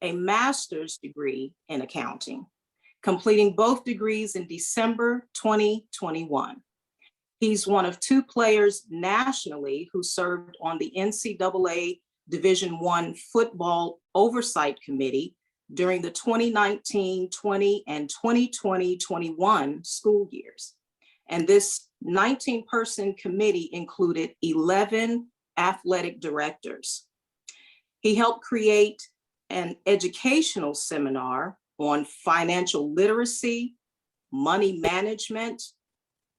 a master's degree in accounting, completing both degrees in December 2021. He's one of two players nationally who served on the NCAA Division I Football Oversight Committee during the 2019-20 and 2020-21 school years. And this 19-person committee included 11 athletic directors. He helped create an educational seminar on financial literacy, money management,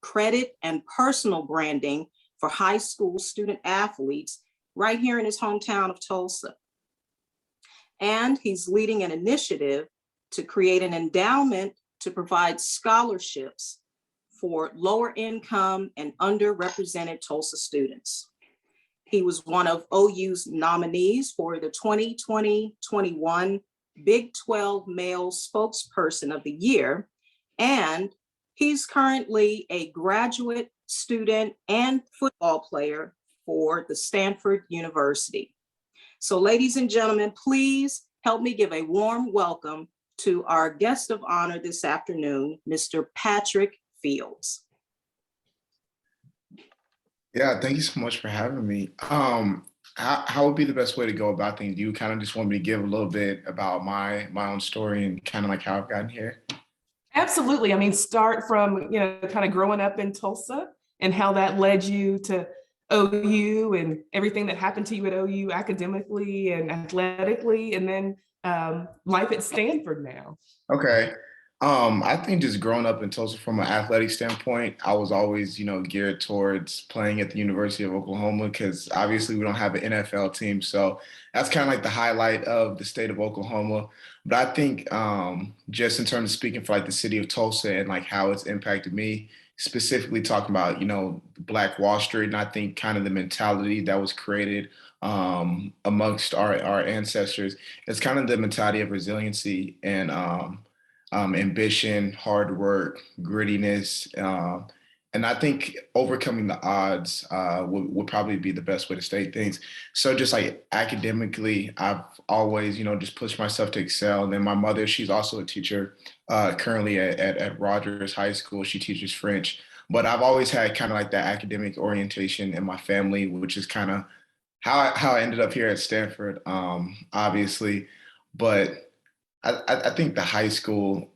credit, and personal branding for high school student athletes right here in his hometown of Tulsa. And he's leading an initiative to create an endowment to provide scholarships for lower income and underrepresented Tulsa students. He was one of OU's nominees for the 2020-21 Big 12 Male Spokesperson of the Year, and he's currently a graduate student and football player for the Stanford University. So ladies and gentlemen, please help me give a warm welcome to our guest of honor this afternoon, Mr. Patrick Fields. Yeah, thank you so much for having me. How would be the best way to go about things? Do you kind of just want me to give a little bit about my own story and kind of like how I've gotten here? Absolutely. I mean, start from, kind of growing up in Tulsa and how that led you to OU and everything that happened to you at OU academically and athletically, and then life at Stanford now. Okay. I think just growing up in Tulsa from an athletic standpoint, I was always, geared towards playing at the University of Oklahoma because obviously we don't have an NFL team. So that's kind of like the highlight of the state of Oklahoma. But I think just in terms of speaking for like the city of Tulsa and like how it's impacted me, specifically talking about, Black Wall Street, and I think kind of the mentality that was created amongst our ancestors. It's kind of the mentality of resiliency and ambition, hard work, grittiness. And I think overcoming the odds would probably be the best way to state things. So just like academically, I've always, just pushed myself to excel. And then my mother, she's also a teacher currently at Rogers High School. She teaches French. But I've always had kind of like that academic orientation in my family, which is kind of how I ended up here at Stanford, obviously. But I think the high school,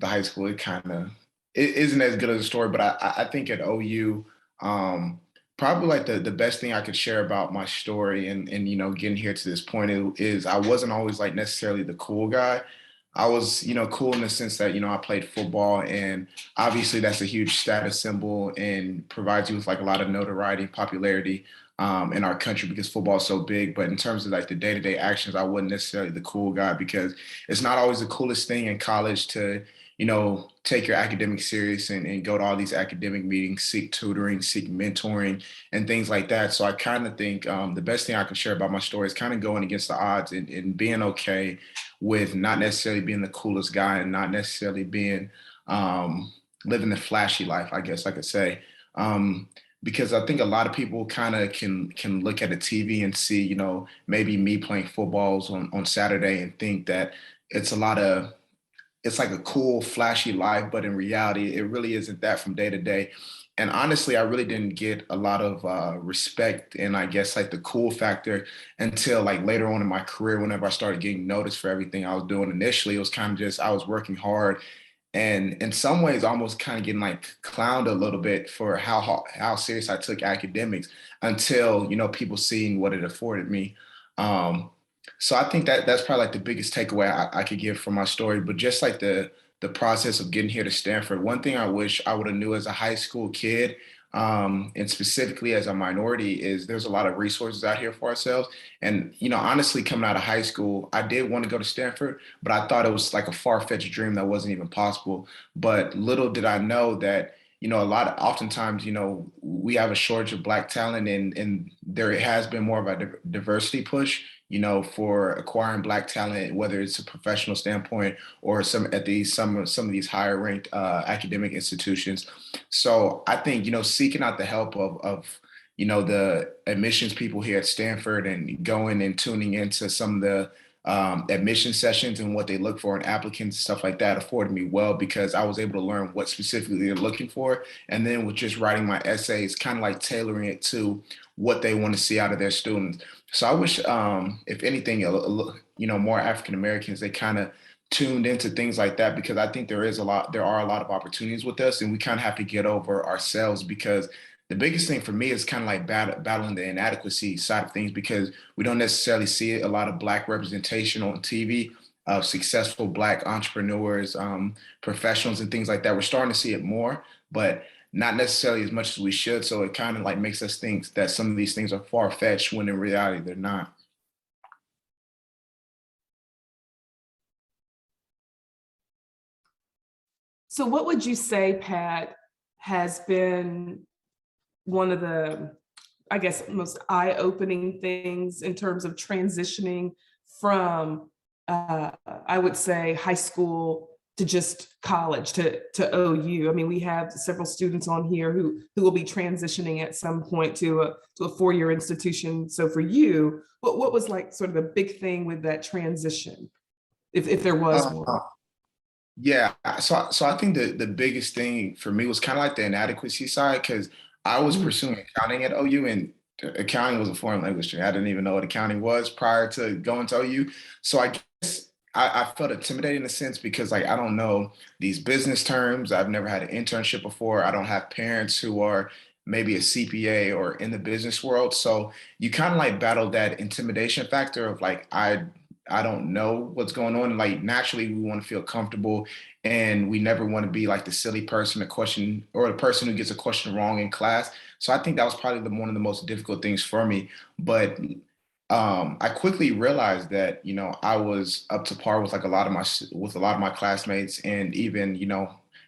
it isn't as good as a story, but I think at OU, probably like the best thing I could share about my story and getting here to this point is I wasn't always like necessarily the cool guy. I was, cool in the sense that, I played football, and obviously that's a huge status symbol and provides you with like a lot of notoriety and popularity in our country because football is so big. But in terms of like the day-to-day actions, I wasn't necessarily the cool guy because it's not always the coolest thing in college to, take your academics serious and go to all these academic meetings, seek tutoring, seek mentoring, and things like that. So I kind of think the best thing I can share about my story is kind of going against the odds and being okay with not necessarily being the coolest guy and not necessarily being living the flashy life, I guess I could say. Because I think a lot of people kind of can look at a TV and see, maybe me playing footballs on Saturday and think that it's like a cool, flashy life, but in reality, it really isn't that from day to day. And honestly, I really didn't get a lot of respect and I guess like the cool factor until like later on in my career, whenever I started getting noticed for everything I was doing. Initially, it was kind of just, I was working hard and in some ways almost kind of getting like clowned a little bit for how serious I took academics until, people seeing what it afforded me. So I think that's probably like the biggest takeaway I could give from my story. But just like the process of getting here to Stanford, one thing I wish I would have knew as a high school kid, and specifically as a minority, is there's a lot of resources out here for ourselves. And honestly, coming out of high school, I did want to go to Stanford, but I thought it was like a far-fetched dream that wasn't even possible. But little did I know that oftentimes, we have a shortage of Black talent and there has been more of a diversity push, for acquiring Black talent, whether it's a professional standpoint or some of these higher ranked academic institutions. So I think, seeking out the help of the admissions people here at Stanford and going and tuning into some of the admission sessions and what they look for in applicants, stuff like that, afforded me well because I was able to learn what specifically they're looking for. And then with just writing my essays, kind of like tailoring it to what they want to see out of their students. So I wish, if anything, more African Americans, they kind of tuned into things like that because I think there are a lot of opportunities with us, and we kind of have to get over ourselves because the biggest thing for me is kind of like battling the inadequacy side of things because we don't necessarily see a lot of Black representation on TV of successful Black entrepreneurs, professionals, and things like that. We're starting to see it more, but not necessarily as much as we should. So it kind of like makes us think that some of these things are far-fetched when in reality they're not. So what would you say, Pat, has been one of the, I guess, most eye-opening things in terms of transitioning from, I would say, high school to just college, to OU? I mean, we have several students on here who will be transitioning at some point to a four-year institution. So for you, what was like sort of the big thing with that transition, if there was one? Yeah, so I think the biggest thing for me was kind of like the inadequacy side because I was Mhm. pursuing accounting at OU and accounting was a foreign language to me. I didn't even know what accounting was prior to going to OU. So I guess I felt intimidated in a sense because like I don't know these business terms. I've never had an internship before. I don't have parents who are maybe a CPA or in the business world. So you kind of like battle that intimidation factor of like I don't know what's going on. Like naturally, we want to feel comfortable, and we never want to be like the silly person, to question or the person who gets a question wrong in class. So I think that was probably one of the most difficult things for me. But I quickly realized that I was up to par with like a lot of my classmates, and even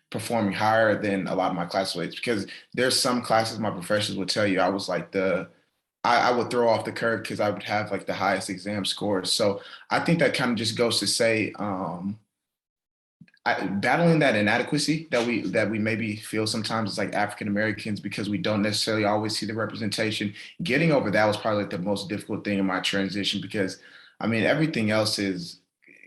performing higher than a lot of my classmates because there's some classes my professors would tell you I was like I would throw off the curve because I would have like the highest exam scores. So I think that kind of just goes to say, battling that inadequacy that we maybe feel sometimes as like African Americans because we don't necessarily always see the representation. Getting over that was probably like the most difficult thing in my transition because I mean everything else is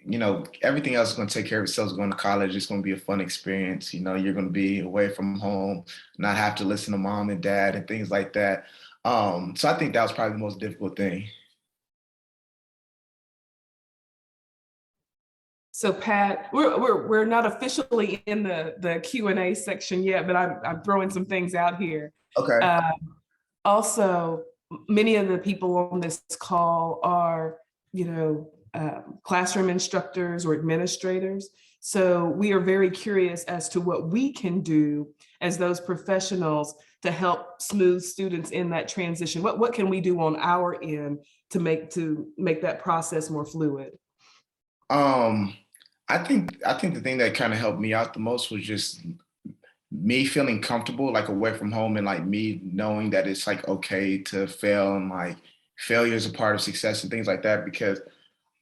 going to take care of itself. Going to college, it's going to be a fun experience. You're going to be away from home, not have to listen to mom and dad and things like that. So I think that was probably the most difficult thing. So Pat, we're not officially in the Q&A section yet, but I'm throwing some things out here. Okay. Um, Also, many of the people on this call are, classroom instructors or administrators. So we are very curious as to what we can do as those professionals to help smooth students in that transition. What can we do on our end to make that process more fluid? Um, I think the thing that kind of helped me out the most was just me feeling comfortable like away from home and like me knowing that it's like okay to fail and like failure is a part of success and things like that because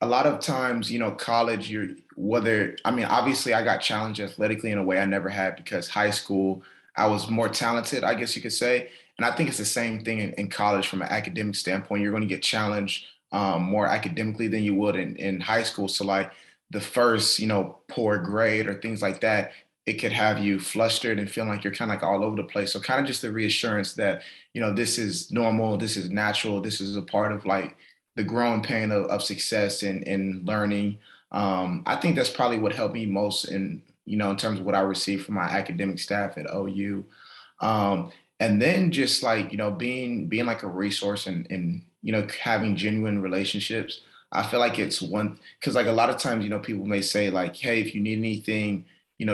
a lot of times, college, I mean, obviously I got challenged athletically in a way I never had because high school, I was more talented, I guess you could say. And I think it's the same thing in college from an academic standpoint. You're going to get challenged more academically than you would in high school. So like the first, poor grade or things like that, it could have you flustered and feeling like you're kind of like all over the place. So kind of just the reassurance that, this is normal, this is natural, this is a part of like the growing pain of success and learning. I think that's probably what helped me most in terms of what I received from my academic staff at OU. And then just like, being like a resource and having genuine relationships. I feel like it's one, because like a lot of times, people may say like, hey, if you need anything,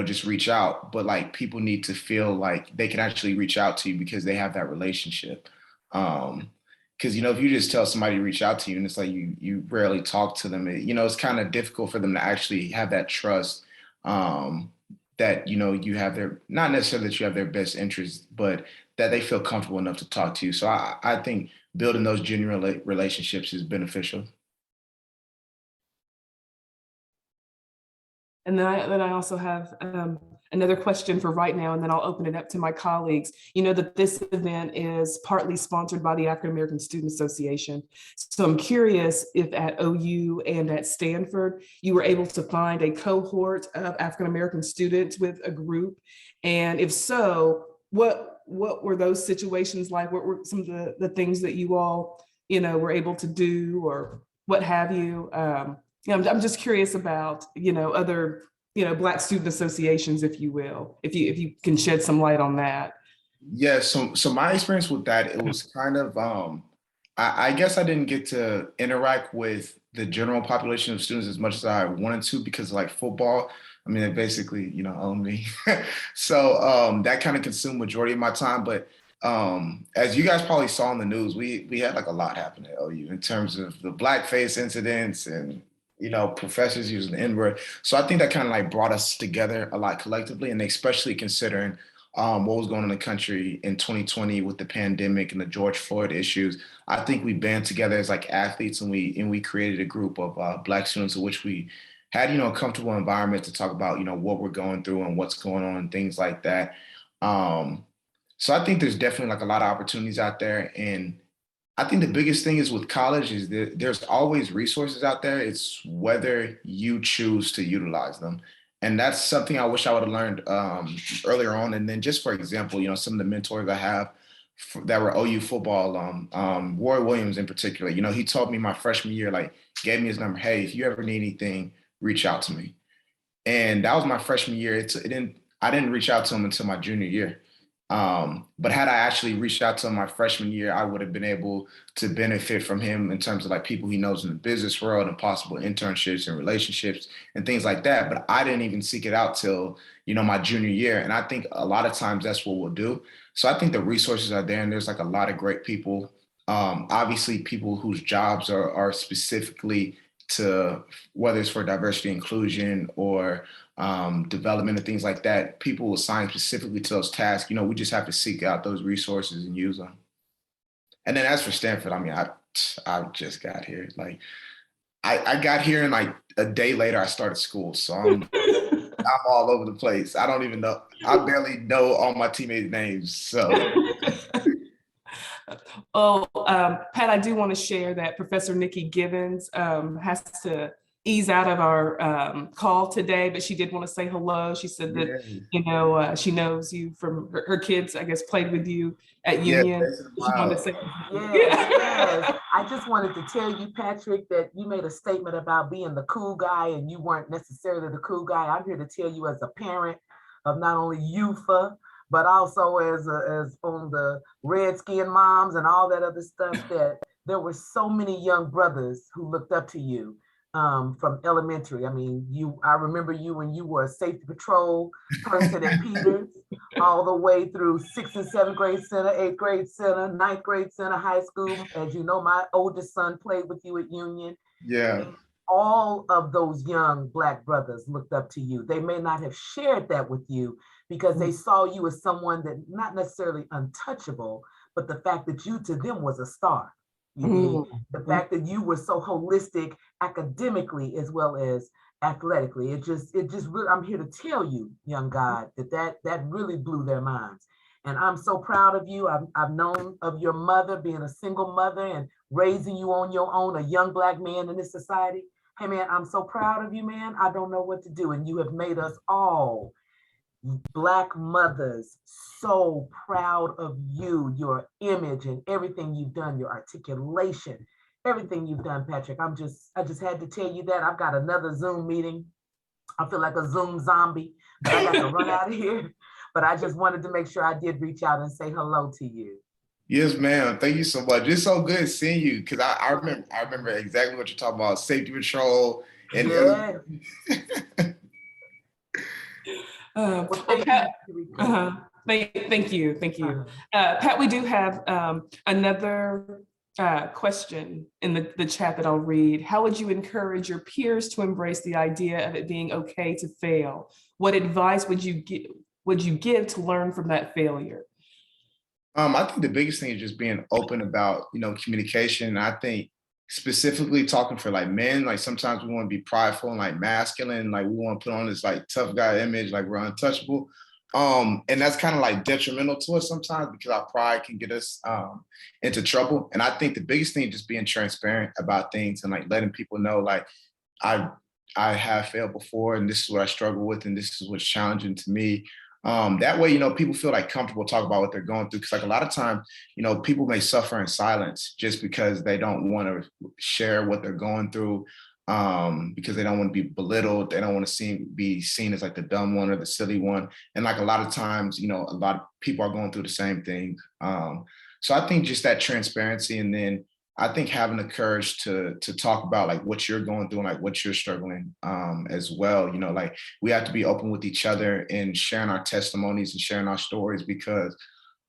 just reach out. But like people need to feel like they can actually reach out to you because they have that relationship. Because if you just tell somebody to reach out to you and it's like you rarely talk to them, it's kind of difficult for them to actually have that trust that you have their, not necessarily that you have their best interests, but that they feel comfortable enough to talk to you. So I think building those genuine relationships is beneficial. And then I also have another question for right now, and then I'll open it up to my colleagues. You know that this event is partly sponsored by the African American Student Association. So I'm curious if at OU and at Stanford, you were able to find a cohort of African American students with a group. And if so, what were those situations like? What were some of the things that you all, were able to do, or what have you? I'm just curious about, other, Black student associations, if you will, if you can shed some light on that. Yeah, so my experience with that, it was kind of I guess I didn't get to interact with the general population of students as much as I wanted to, because like football, I mean, they basically, own me. So that kind of consumed majority of my time. But as you guys probably saw in the news, we had like a lot happen at OU in terms of the blackface incidents and professors using the N-word. So I think that kind of like brought us together a lot collectively, and especially considering what was going on in the country in 2020 with the pandemic and the George Floyd issues. I think we band together as like athletes, and we created a group of Black students in which we had a comfortable environment to talk about what we're going through and what's going on and things like that. So I think there's definitely like a lot of opportunities out there, and I think the biggest thing is with college is that there's always resources out there. It's whether you choose to utilize them. And that's something I wish I would have learned earlier on. And then just for example, some of the mentors I have that were OU football Roy Williams in particular, he told me my freshman year, like gave me his number. Hey, if you ever need anything, reach out to me. And that was my freshman year. I didn't reach out to him until my junior year. But had I actually reached out to him my freshman year, I would have been able to benefit from him in terms of like people he knows in the business world and possible internships and relationships and things like that. But I didn't even seek it out till, my junior year. And I think a lot of times that's what we'll do. So I think the resources are there, and there's like a lot of great people. Obviously people whose jobs are specifically to, whether it's for diversity, inclusion, or development and things like that, people assign specifically to those tasks. We just have to seek out those resources and use them. And then as for Stanford, I mean, I just got here. Like I got here, and like a day later I started school. So I'm all over the place. I don't even know. I barely know all my teammates' names. So Oh, Pat, I do want to share that Professor Nikki Gibbons has to ease out of our call today, but she did want to say hello. She said that, she knows you from her kids, I guess, played with you at Union. She wanted to say, yes. I just wanted to tell you, Patrick, that you made a statement about being the cool guy, and you weren't necessarily the cool guy. I'm here to tell you as a parent of not only UFA, but also as on the Redskin moms and all that other stuff, that there were so many young brothers who looked up to you from elementary. I mean, I remember you when you were a safety patrol person at Peters, all the way through 6th and 7th grade center, 8th grade center, 9th grade center, high school. As you know, my oldest son played with you at Union. yeah. And all of those young Black brothers looked up to you. They may not have shared that with you because they saw you as someone that not necessarily untouchable, but the fact that you to them was a star. The fact that you were so holistic academically as well as athletically, it just really, I'm here to tell you, young God, that really blew their minds. And I'm so proud of you. I've known of your mother being a single mother and raising you on your own, a young Black man in this society. Hey man, I'm so proud of you, man. I don't know what to do. And you have made us all Black mothers so proud of you, your image and everything you've done, your articulation, everything you've done, Patrick. I just had to tell you that. I've got another Zoom meeting. I feel like a Zoom zombie, but I got to run out of here. But I just wanted to make sure I did reach out and say hello to you. Yes, ma'am. Thank you so much. It's so good seeing you, because I remember exactly what you're talking about, safety patrol and yeah. Pat, thank you. Pat, we do have another question in the chat that I'll read. How would you encourage your peers to embrace the idea of it being okay to fail? What advice would you give to learn from that failure? I think the biggest thing is just being open about, communication. I think specifically talking for like men, like sometimes we want to be prideful and like masculine, like we want to put on this like tough guy image, like we're untouchable. And that's kind of like detrimental to us sometimes because our pride can get us into trouble. And I think the biggest thing is just being transparent about things and like letting people know like I I have failed before and this is what I struggle with and this is what's challenging to me. That way, people feel like comfortable talking about what they're going through. Cause like a lot of times, people may suffer in silence just because they don't want to share what they're going through, because they don't want to be belittled. They don't want to be seen as like the dumb one or the silly one. And like a lot of times, a lot of people are going through the same thing. So I think just that transparency, and then I think having the courage to talk about like what you're going through and like what you're struggling as well. Like we have to be open with each other and sharing our testimonies and sharing our stories because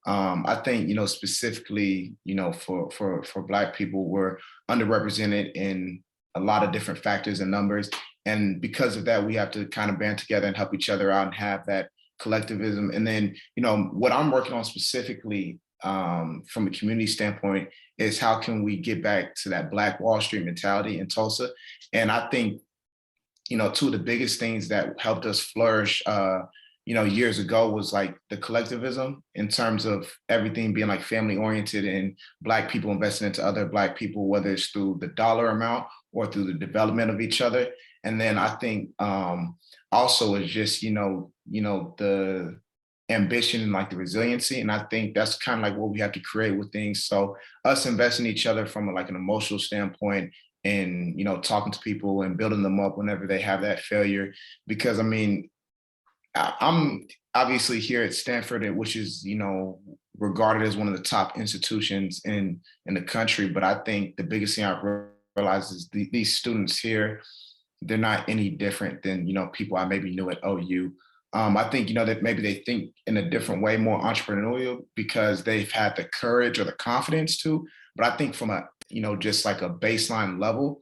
I think specifically for Black people, we're underrepresented in a lot of different factors and numbers, and because of that, we have to kind of band together and help each other out and have that collectivism. And then what I'm working on specifically from a community standpoint is how can we get back to that Black Wall Street mentality in Tulsa. And I think two of the biggest things that helped us flourish years ago was like the collectivism in terms of everything being like family oriented and Black people investing into other Black people, whether it's through the dollar amount or through the development of each other. And then I think also is just the ambition and like the resiliency. And I think that's kind of like what we have to create with things. So us investing in each other from like an emotional standpoint and, talking to people and building them up whenever they have that failure. Because I mean, I'm obviously here at Stanford, which is, regarded as one of the top institutions in the country. But I think the biggest thing I've realized is these students here, they're not any different than, people I maybe knew at OU. I think, that maybe they think in a different way, more entrepreneurial because they've had the courage or the confidence to. But I think from a, just like a baseline level,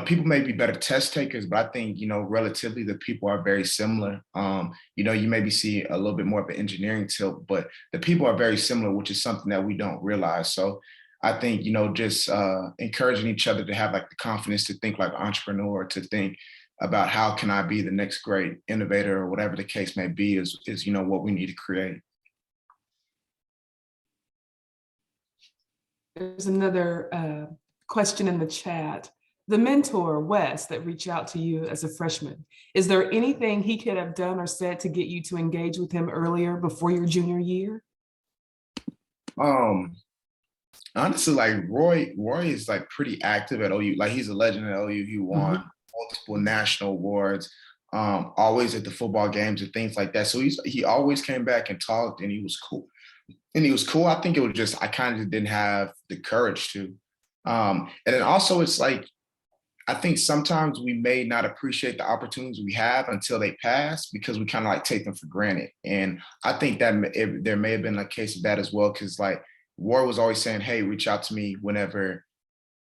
people may be better test takers, but I think, relatively the people are very similar. You maybe see a little bit more of an engineering tilt, but the people are very similar, which is something that we don't realize. So I think, just encouraging each other to have like the confidence to think like an entrepreneur, to think about how can I be the next great innovator or whatever the case may be is what we need to create. There's another question in the chat. The mentor, Wes, that reached out to you as a freshman, is there anything he could have done or said to get you to engage with him earlier before your junior year? Honestly, like Roy is like pretty active at OU. Like he's a legend at OU. He won multiple national awards, always at the football games and things like that. So he always came back and talked, and he was cool. I think it was just I kind of didn't have the courage to. And then also it's like I think sometimes we may not appreciate the opportunities we have until they pass because we kind of like take them for granted. And I think that there may have been a case of that as well, because like Roy was always saying, hey, reach out to me whenever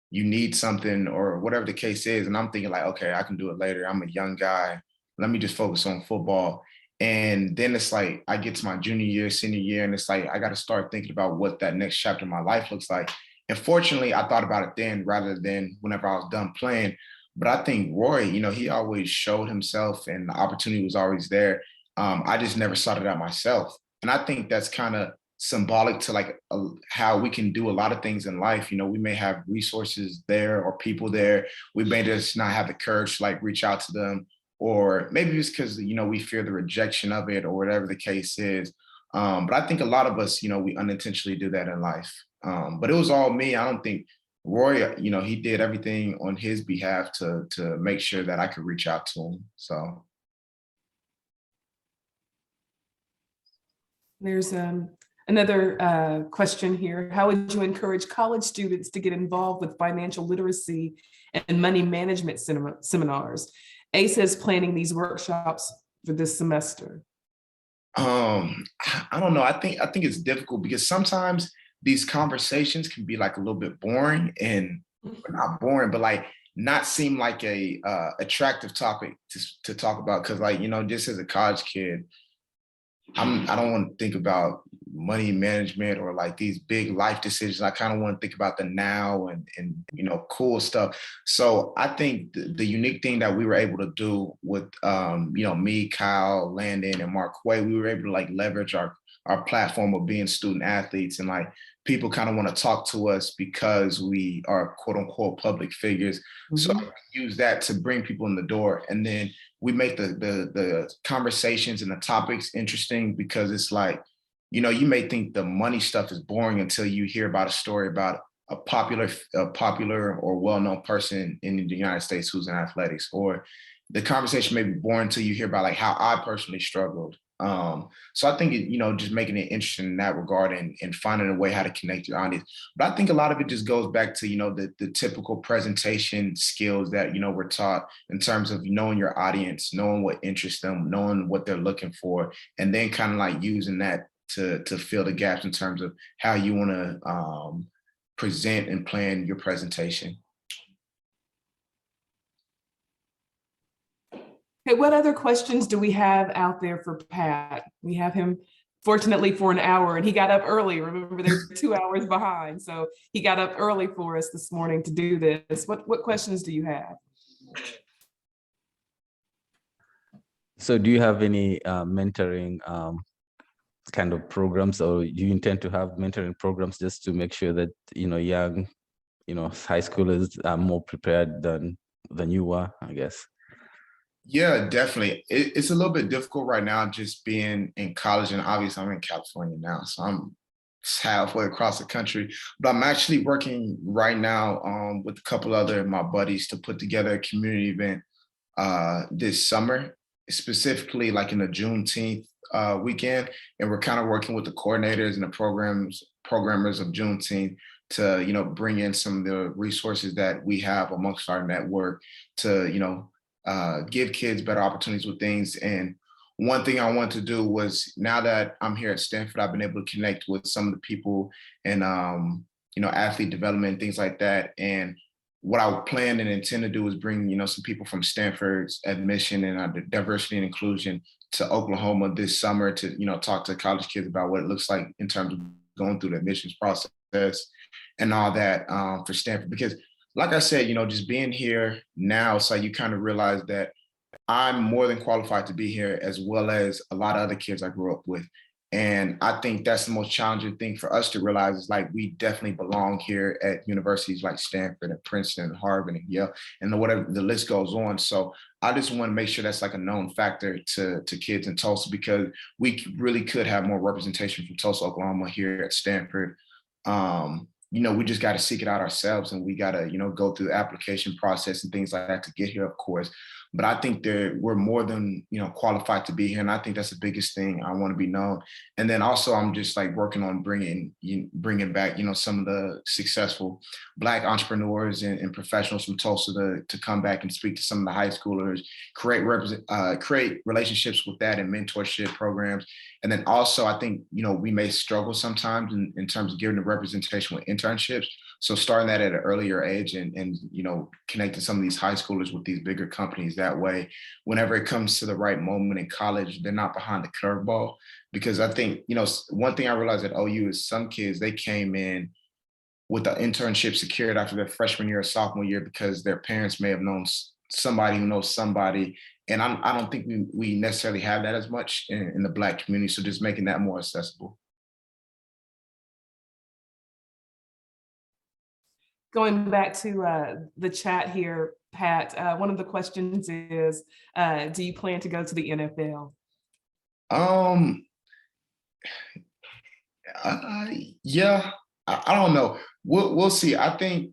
you need something or whatever the case is. And I'm thinking like, okay, I can do it later. I'm a young guy. Let me just focus on football. And then it's like I get to my junior year, senior year, and it's like I got to start thinking about what that next chapter of my life looks like. And fortunately, I thought about it then rather than whenever I was done playing. But I think Roy, he always showed himself and the opportunity was always there. I just never sought it out myself. And I think that's kind of symbolic to like how we can do a lot of things in life. We may have resources there or people there. We may just not have the courage to like reach out to them, or maybe it's because, we fear the rejection of it or whatever the case is. But I think a lot of us, we unintentionally do that in life. But it was all me. I don't think Roy, he did everything on his behalf to make sure that I could reach out to him. So. There's another question here. How would you encourage college students to get involved with financial literacy and money management seminars? ACE is planning these workshops for this semester. I don't know. I think it's difficult because sometimes these conversations can be like a little bit boring, and not boring, but like not seem like a attractive topic to talk about. Cause like, just as a college kid, I don't want to think about money management or like these big life decisions. I kind of want to think about the now and you know, cool stuff. So I think the unique thing that we were able to do with you know, me, Kyle, Landon, and Mark Quay, we were able to like leverage our platform of being student athletes, and like people kind of want to talk to us because we are quote unquote public figures. So I use that to bring people in the door, and then we make the conversations and the topics interesting, because it's like, you know, you may think the money stuff is boring until you hear about a story about a popular or well-known person in the United States who's in athletics, or the conversation may be boring until you hear about like how I personally struggled. So I think, you know, just making it interesting in that regard, and finding a way how to connect your audience. But I think a lot of it just goes back to, you know, the typical presentation skills that, you know, we're taught in terms of knowing your audience, knowing what interests them, knowing what they're looking for, and then kind of like using that to fill the gaps in terms of how you want to present and plan your presentation. Okay, what other questions do we have out there for Pat? We have him fortunately for an hour, and he got up early. Remember, they're 2 hours behind. So he got up early for us this morning to do this. What questions do you have? So do you have any mentoring kind of programs, or do you intend to have mentoring programs just to make sure that, you know, young, you know, high schoolers are more prepared than you are, I guess? Yeah, definitely. It's a little bit difficult right now just being in college, and obviously I'm in California now, so I'm halfway across the country. But I'm actually working right now with a couple other of my buddies to put together a community event this summer, specifically like in the Juneteenth weekend, and we're kind of working with the coordinators and the programmers of Juneteenth to, you know, bring in some of the resources that we have amongst our network to, you know, give kids better opportunities with things. And one thing I wanted to do was, now that I'm here at Stanford, I've been able to connect with some of the people in, you know, athlete development, things like that. And what I plan and intend to do is bring, you know, some people from Stanford's admission and diversity and inclusion to Oklahoma this summer to, you know, talk to college kids about what it looks like in terms of going through the admissions process and all that for Stanford. Because like I said, you know, just being here now, so you kind of realize that I'm more than qualified to be here, as well as a lot of other kids I grew up with. And I think that's the most challenging thing for us to realize, is like, we definitely belong here at universities like Stanford and Princeton and Harvard and Yale, and whatever the list goes on. So I just want to make sure that's like a known factor to kids in Tulsa, because we really could have more representation from Tulsa, Oklahoma here at Stanford. You know, we just got to seek it out ourselves, and we got to, you know, go through the application process and things like that to get here, of course. But I think we're more than, you know, qualified to be here. And I think that's the biggest thing. I want to be known. And then also I'm just like working on bringing back, you know, some of the successful Black entrepreneurs and professionals from Tulsa to come back and speak to some of the high schoolers, create relationships with that and mentorship programs. And then also, I think, you know, we may struggle sometimes in terms of giving the representation with internships. So starting that at an earlier age and you know, connecting some of these high schoolers with these bigger companies, that way, whenever it comes to the right moment in college, they're not behind the curveball. Because I think, you know, one thing I realized at OU is some kids, they came in with the internship secured after their freshman year or sophomore year because their parents may have known somebody who knows somebody. And I don't think we necessarily have that as much in the Black community. So just making that more accessible. Going back to the chat here, Pat, one of the questions is, do you plan to go to the NFL? Yeah, I don't know. We'll see. I think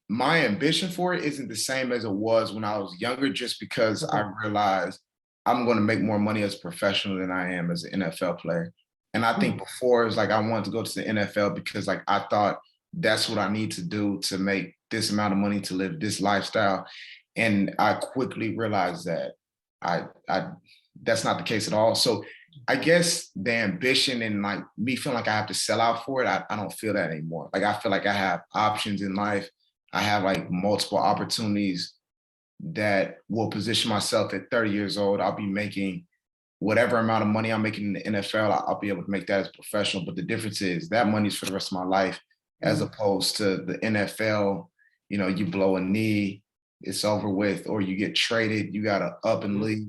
my ambition for it isn't the same as it was when I was younger, just because I realized I'm going to make more money as a professional than I am as an NFL player. And I think before, it was like I wanted to go to the NFL because like I thought that's what I need to do to make this amount of money to live this lifestyle. And I quickly realized that I that's not the case at all. So I guess the ambition and like me feeling like I have to sell out for it, I don't feel that anymore. Like I feel like I have options in life. I have like multiple opportunities that will position myself at 30 years old. I'll be making whatever amount of money I'm making in the NFL, I'll be able to make that as a professional. But the difference is that money's for the rest of my life, as opposed to the NFL. You know, you blow a knee, it's over with, or you get traded, you gotta up and leave,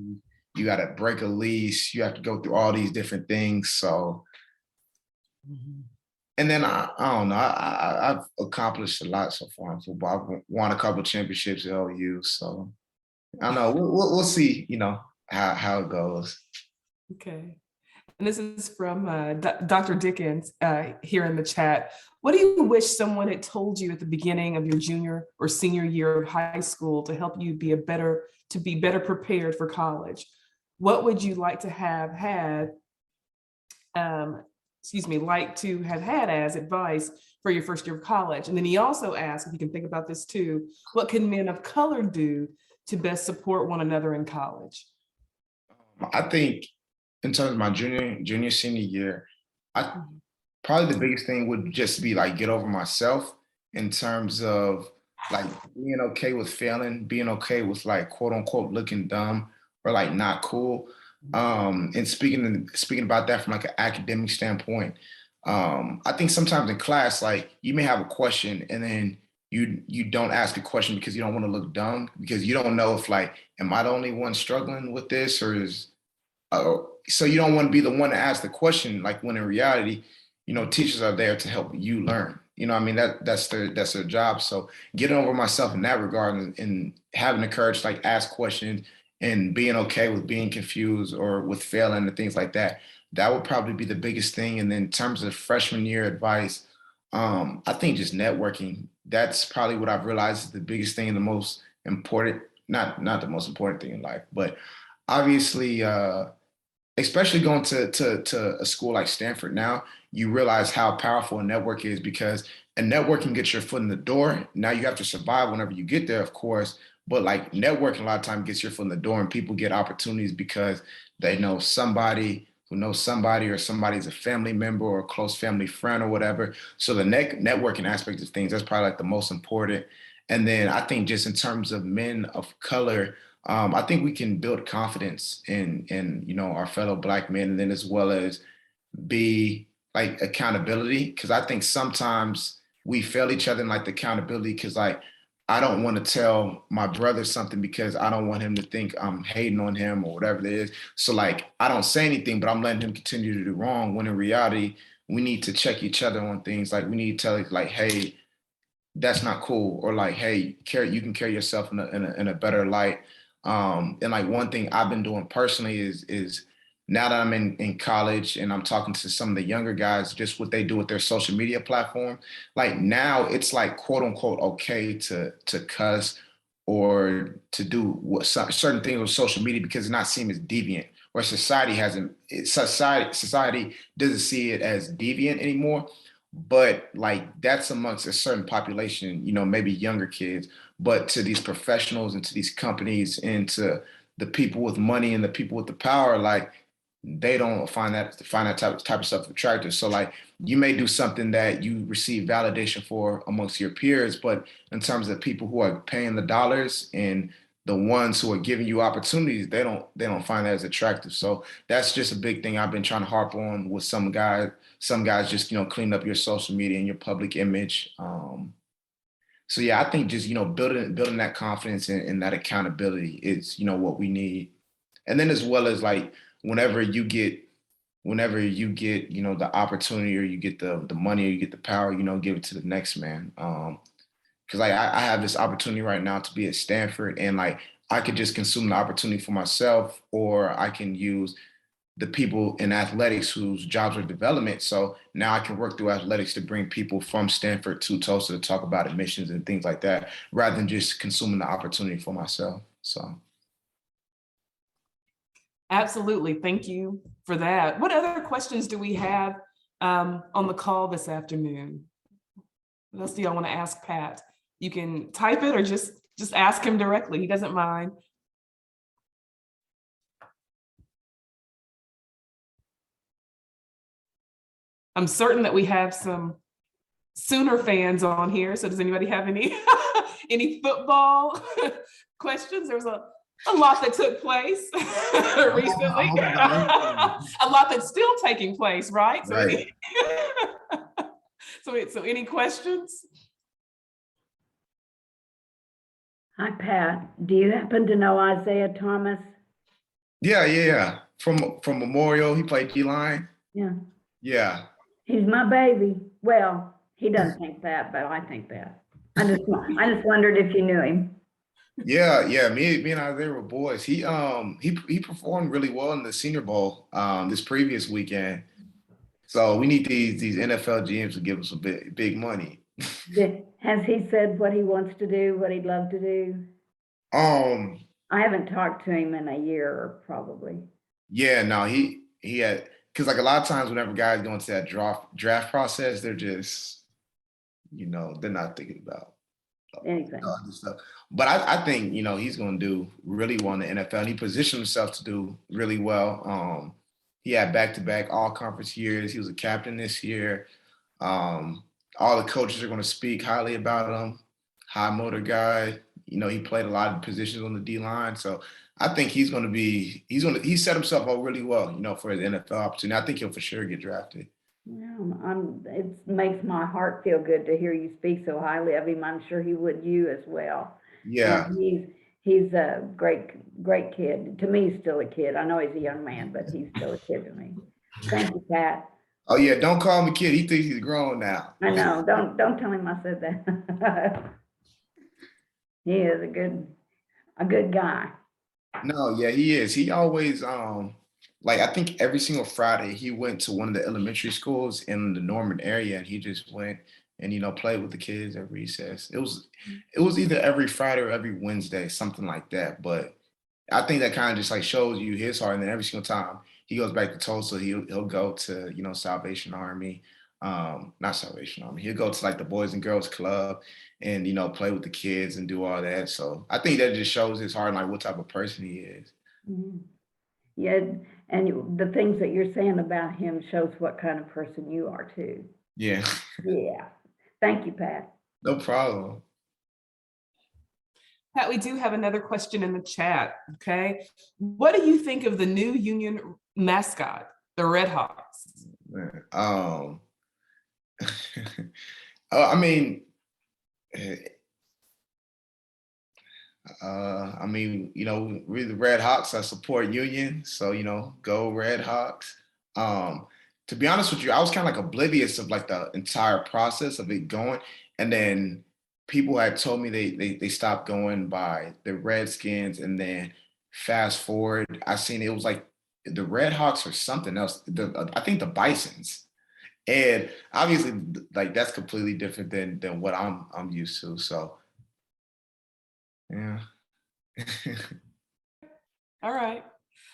you gotta break a lease, you have to go through all these different things. So, and then I don't know, I've accomplished a lot so far in football. I've won a couple of championships at OU, so I don't know. We'll see, you know, how it goes. Okay. And this is from Dr. Dickens here in the chat. What do you wish someone had told you at the beginning of your junior or senior year of high school to help you be better prepared for college? What would you like to have had, as advice for your first year of college? And then he also asked, if you can think about this too, what can men of color do to best support one another in college? I think in terms of my junior, senior year, probably the biggest thing would just be like get over myself in terms of like being okay with failing, being okay with like quote unquote looking dumb or like not cool. And speaking about that from like an academic standpoint, I think sometimes in class, like you may have a question and then you don't ask a question because you don't want to look dumb, because you don't know if like, am I the only one struggling with this, or is so you don't want to be the one to ask the question, like when in reality, you know, teachers are there to help you learn. You know, I mean, that's their job. So getting over myself in that regard and having the courage to like ask questions and being okay with being confused or with failing and things like that, that would probably be the biggest thing. And then in terms of freshman year advice, I think just networking, that's probably what I've realized is the biggest thing and the most important, not the most important thing in life, but obviously, especially going to a school like Stanford now, you realize how powerful a network is, because a network can get your foot in the door. Now you have to survive whenever you get there, of course, but like networking a lot of time gets your foot in the door, and people get opportunities because they know somebody who knows somebody, or somebody's a family member or a close family friend or whatever. So the networking aspect of things, that's probably like the most important. And then I think just in terms of men of color, I think we can build confidence in you know, our fellow Black men, and then as well as be like accountability, because I think sometimes we fail each other in like the accountability, because like I don't want to tell my brother something because I don't want him to think I'm hating on him or whatever it is. So like I don't say anything, but I'm letting him continue to do wrong, when in reality we need to check each other on things. Like we need to tell each, like, hey, that's not cool, or like, hey, you can carry yourself in a better light. And like one thing I've been doing personally is now that I'm in college and I'm talking to some of the younger guys, just what they do with their social media platform. Like now it's like quote unquote okay to cuss or to do certain things with social media, because it's not seen as deviant, or society doesn't see it as deviant anymore. But like that's amongst a certain population, you know, maybe younger kids. But to these professionals and to these companies and to the people with money and the people with the power, like they don't find that type of stuff attractive. So like you may do something that you receive validation for amongst your peers, but in terms of people who are paying the dollars and the ones who are giving you opportunities, they don't find that as attractive. So that's just a big thing I've been trying to harp on with some guys. Some guys just, you know, clean up your social media and your public image. So yeah, I think just, you know, building that confidence and that accountability is, you know, what we need. And then as well as like whenever you get, you know, the opportunity, or you get the money, or you get the power, you know, give it to the next man. Because like I have this opportunity right now to be at Stanford, and like I could just consume the opportunity for myself, or I can use the people in athletics whose jobs are development. So now I can work through athletics to bring people from Stanford to Tulsa to talk about admissions and things like that, rather than just consuming the opportunity for myself. So. Absolutely. Thank you for that. What other questions do we have on the call this afternoon? What else do y'all want to ask Pat? You can type it or just ask him directly. He doesn't mind. I'm certain that we have some Sooner fans on here. So does anybody have any any football questions? There's a A lot that took place recently. A lot that's still taking place, right? So, Right. so any questions? Hi, Pat. Do you happen to know Isaiah Thomas? Yeah. From Memorial, he played D-line. Yeah, Yeah. he's my baby. Well, he doesn't think that, but I think that. I just wondered if you knew him. Yeah. Me and Isaiah were boys. He performed really well in the Senior Bowl this previous weekend. So we need these NFL GMs to give us a big money. Has he said what he wants to do, what he'd love to do? Um, I haven't talked to him in a year, probably. yeah, no, he had, because like a lot of times whenever guys go into that draft process, they're just, they're not thinking about Anything. other stuff. But I think, he's going to do really well in the NFL. And he positioned himself to do really well. He had back-to-back all-conference years. He was a captain this year. All the coaches are going to speak highly about him. High motor guy. He played a lot of positions on the D line. So I think he set himself up really well, for his NFL opportunity. I think he'll for sure get drafted. Yeah, it makes my heart feel good to hear you speak so highly of him. I'm sure he would you as well. Yeah. And he's a great kid. To me, he's still a kid. I know he's a young man, but he's still a kid to me. Thank you, Pat. Oh yeah, don't call him a kid. He thinks he's grown now. I know. Don't tell him I said that. He is a good guy. No, yeah, he is. He always I think every single Friday he went to one of the elementary schools in the Norman area, and he just went and played with the kids at recess. It was either every Friday or every Wednesday, something like that. But I think that kind of just like shows you his heart. And then every single time he goes back to Tulsa, he'll go to Salvation Army, not Salvation Army. He'll go to like the Boys and Girls Club and play with the kids and do all that. So I think that just shows his heart and like what type of person he is. Mhm. Yeah, and the things that you're saying about him shows what kind of person you are too. Yeah, Yeah. Thank you, Pat. no problem. Pat, we do have another question in the chat. Okay. What do you think of the new Union mascot, the Red Hawks? Man, I mean, we're the Red Hawks. I support Union, so go Red Hawks. To be honest with you, I was kind of like oblivious of like the entire process of it going, and then people had told me they stopped going by the Redskins, and then fast forward, I seen it was like the Red Hawks or something else. I think the Bisons, and obviously like that's completely different than what I'm used to. So yeah. All right.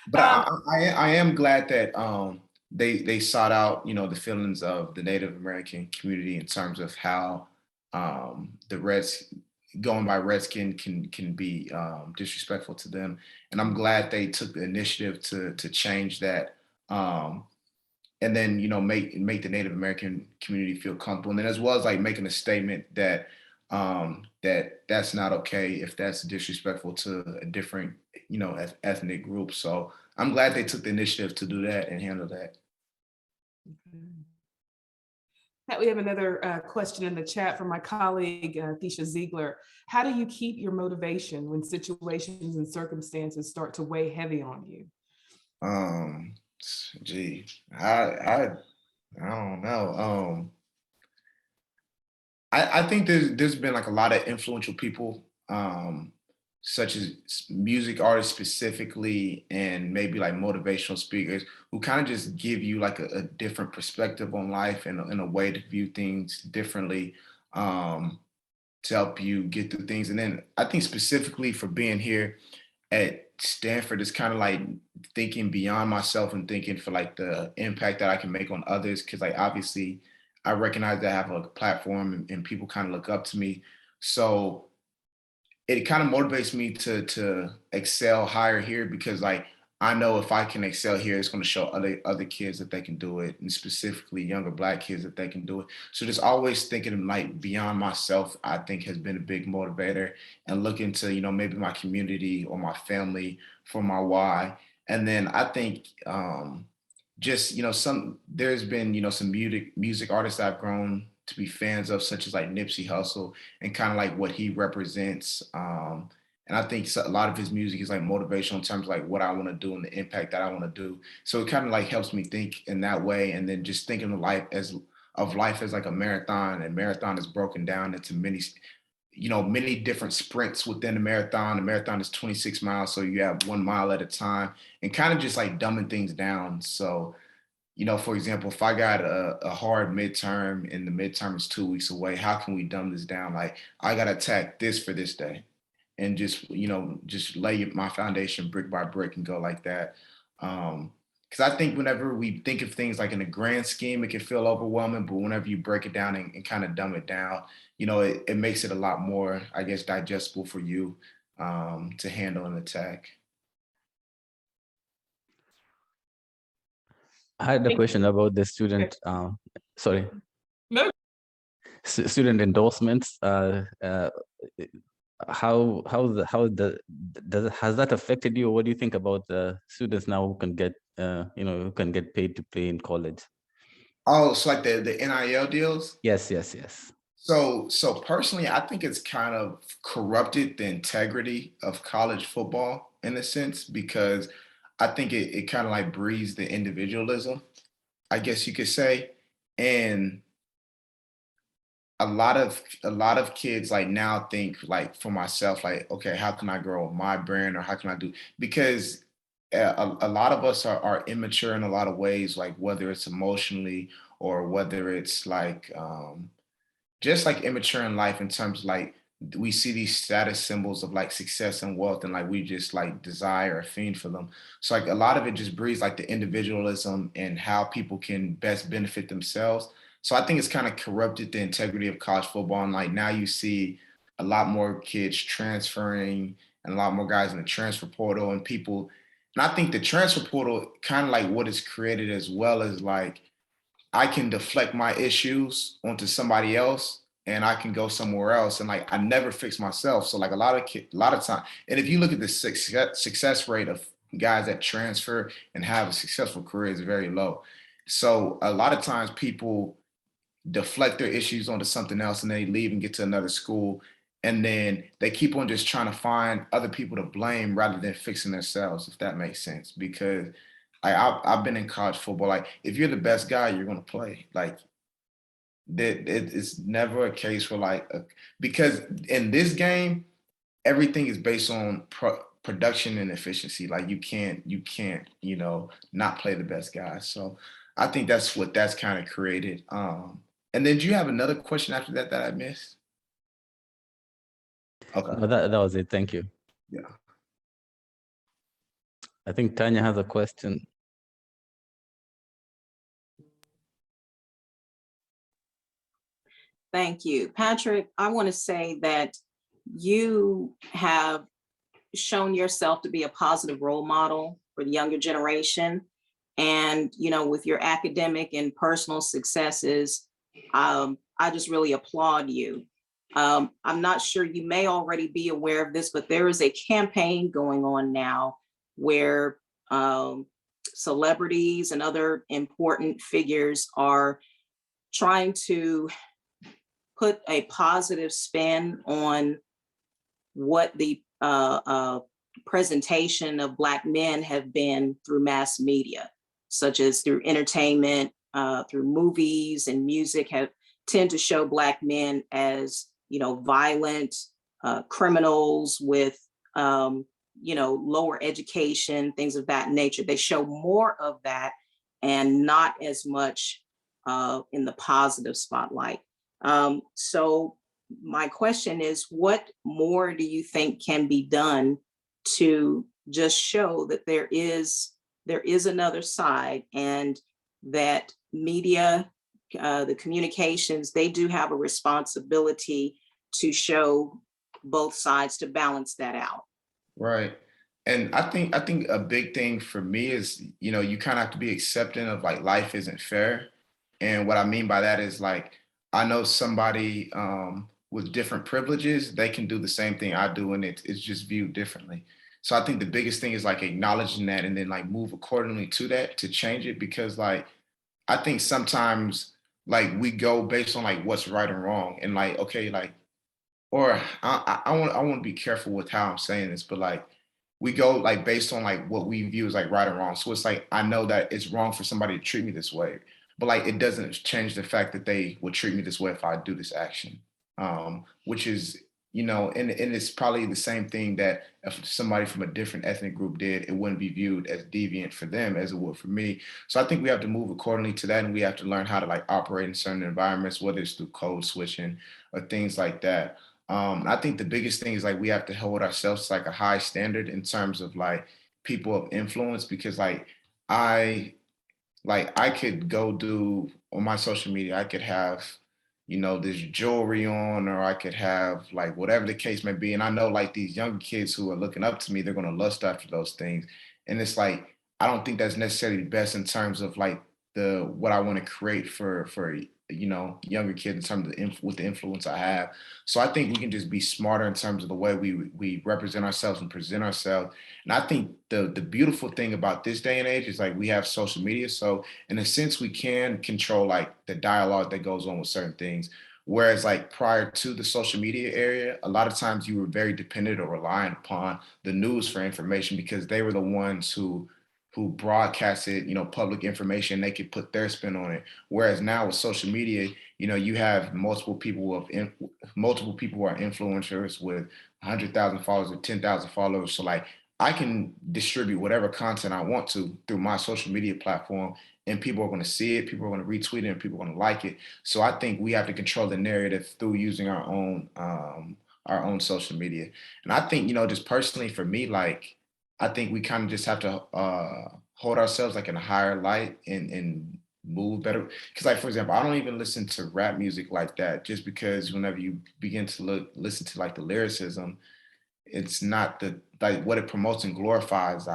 But I am glad that they sought out the feelings of the Native American community in terms of how the Reds going by Redskin can be disrespectful to them, and I'm glad they took the initiative to change that, and then make the Native American community feel comfortable, and then as well as like making a statement that that's not okay if that's disrespectful to a different ethnic group. So I'm glad they took the initiative to do that and handle that. Pat, we have another question in the chat from my colleague, Thisha Ziegler. How do you keep your motivation when situations and circumstances start to weigh heavy on you? Gee, I don't know. I think there's been like a lot of influential people, such as music artists specifically, and maybe like motivational speakers who kind of just give you like a different perspective on life and a way to view things differently, to help you get through things. And then I think specifically for being here at Stanford, it's kind of like thinking beyond myself and thinking for like the impact that I can make on others. Cause like obviously I recognize that I have a platform and people kind of look up to me. So it kind of motivates me to excel higher here because like I know if I can excel here, it's going to show other kids that they can do it, and specifically younger Black kids that they can do it. So just always thinking like beyond myself, I think has been a big motivator, and looking to, you know, maybe my community or my family for my why. And then I think just, you know, there's been, you know, some music artists I've grown to be fans of, such as like Nipsey Hussle, and kind of like what he represents. And I think a lot of his music is like motivational in terms of like what I want to do and the impact that I want to do. So it kind of like helps me think in that way. And then just thinking of life as like a marathon, and marathon is broken down into many, you know, many different sprints within the marathon. The marathon is 26 miles. So you have 1 mile at a time, and kind of just like dumbing things down. So, you know, for example, if I got a hard midterm and the midterm is 2 weeks away, how can we dumb this down? Like, I got to attack this for this day, and just, you know, just lay my foundation brick by brick and go like that. Because I think whenever we think of things like in a grand scheme, it can feel overwhelming, but whenever you break it down and kind of dumb it down, you know, it makes it a lot more, I guess, digestible for you to handle and attack. I had a question about the student, sorry, No. student endorsements. Has that affected you? What do you think about the students now who can get, you know, who can get paid to play in college? Oh, it's like the NIL deals. Yes, yes, yes. So personally, I think it's kind of corrupted the integrity of college football in a sense, because I think it kind of like breeds the individualism, I guess you could say. And a lot of kids like now think like for myself, like, okay, how can I grow my brand, or how can I do, because a lot of us are immature in a lot of ways, like whether it's emotionally or whether it's like just like immature in life, in terms of like we see these status symbols of like success and wealth, and like we just like desire or fiend for them. So like a lot of it just breeds like the individualism and how people can best benefit themselves. So I think it's kind of corrupted the integrity of college football, and like now you see a lot more kids transferring and a lot more guys in the transfer portal and people. And I think the transfer portal kind of like what it's created, as well as like I can deflect my issues onto somebody else, and I can go somewhere else, and like I never fix myself. So like a lot of time, and if you look at the success rate of guys that transfer and have a successful career, is very low. So a lot of times people deflect their issues onto something else, and they leave and get to another school, and then they keep on just trying to find other people to blame rather than fixing themselves, if that makes sense. Because I've been in college football. Like, if you're the best guy, you're gonna play. Like, it's never a case where like because in this game, everything is based on production and efficiency. Like, you can't you know, not play the best guy. So I think that's kind of created. And then do you have another question after that that I missed? Okay. No, that was it. Thank you. Yeah. I think Tanya has a question. Thank you. Patrick, I want to say that you have shown yourself to be a positive role model for the younger generation. And, you know, with your academic and personal successes, I just really applaud you. I'm not sure, you may already be aware of this, but there is a campaign going on now where celebrities and other important figures are trying to put a positive spin on what the presentation of Black men have been through mass media, such as through entertainment, through movies and music, have tend to show Black men as, you know, violent criminals with, you know, lower education, things of that nature. They show more of that and not as much in the positive spotlight. So my question is, what more do you think can be done to just show that there is another side, and that media, the communications, they do have a responsibility to show both sides, to balance that out? Right. And I think a big thing for me is, you kind of have to be accepting of like life isn't fair. And what I mean by that is like I know somebody with different privileges, they can do the same thing I do, and it's just viewed differently. So I think the biggest thing is like acknowledging that and then like move accordingly to that to change it, because like I think sometimes like we go based on like what's right and wrong, and like okay, like or I want to be careful with how I'm saying this, but like we go like based on like what we view as like right or wrong. So it's like I know that it's wrong for somebody to treat me this way, but like it doesn't change the fact that they would treat me this way if I do this action. Which is, and it's probably the same thing that if somebody from a different ethnic group did, it wouldn't be viewed as deviant for them as it would for me. So I think we have to move accordingly to that, and we have to learn how to like operate in certain environments, whether it's through code switching or things like that. I think the biggest thing is like we have to hold ourselves to like a high standard in terms of like people of influence, because I I could go do on my social media, I could have, this jewelry on, or I could have like whatever the case may be. And I know like these younger kids who are looking up to me, they're gonna lust after those things. And it's like I don't think that's necessarily the best in terms of like the what I want to create for younger kids in terms of with the influence I have. So I think we can just be smarter in terms of the way we represent ourselves and present ourselves. And I think the beautiful thing about this day and age is like we have social media. So in a sense, we can control like the dialogue that goes on with certain things. Whereas like prior to the social media area, a lot of times you were very dependent or reliant upon the news for information, because they were the ones who broadcasted, public information. They could put their spin on it. Whereas now with social media, you have multiple people who are influencers with 100,000 followers or 10,000 followers. So like I can distribute whatever content I want to through my social media platform, and people are going to see it, people are going to retweet it, and people are going to like it. So I think we have to control the narrative through using our own social media. And I think, just personally for me, like I think we kind of just have to hold ourselves like in a higher light and move better. Because like, for example, I don't even listen to rap music like that, just because whenever you begin to listen to like the lyricism, it's not the like what it promotes and glorifies.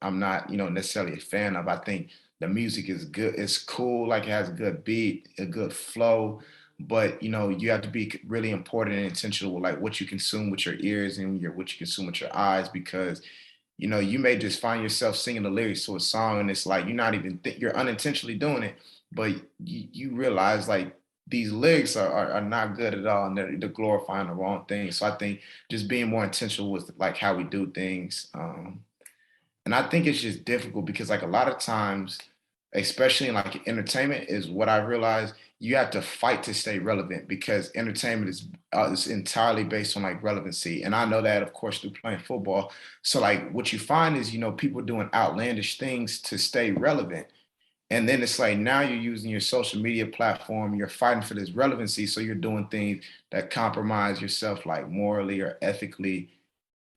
I'm not, necessarily a fan of. I think the music is good. It's cool. Like it has a good beat, a good flow. But you have to be really important and intentional with like what you consume with your ears and what you consume with your eyes, because you may just find yourself singing the lyrics to a song, and it's like you're not even you're unintentionally doing it, but you realize like these lyrics are not good at all, and they're glorifying the wrong thing. So I think just being more intentional with like how we do things. And I think it's just difficult because like a lot of times, especially in like entertainment, is what I realized you have to fight to stay relevant, because entertainment is entirely based on like relevancy. And I know that of course through playing football. So like what you find is, people doing outlandish things to stay relevant. And then it's like now you're using your social media platform, you're fighting for this relevancy. So you're doing things that compromise yourself like morally or ethically,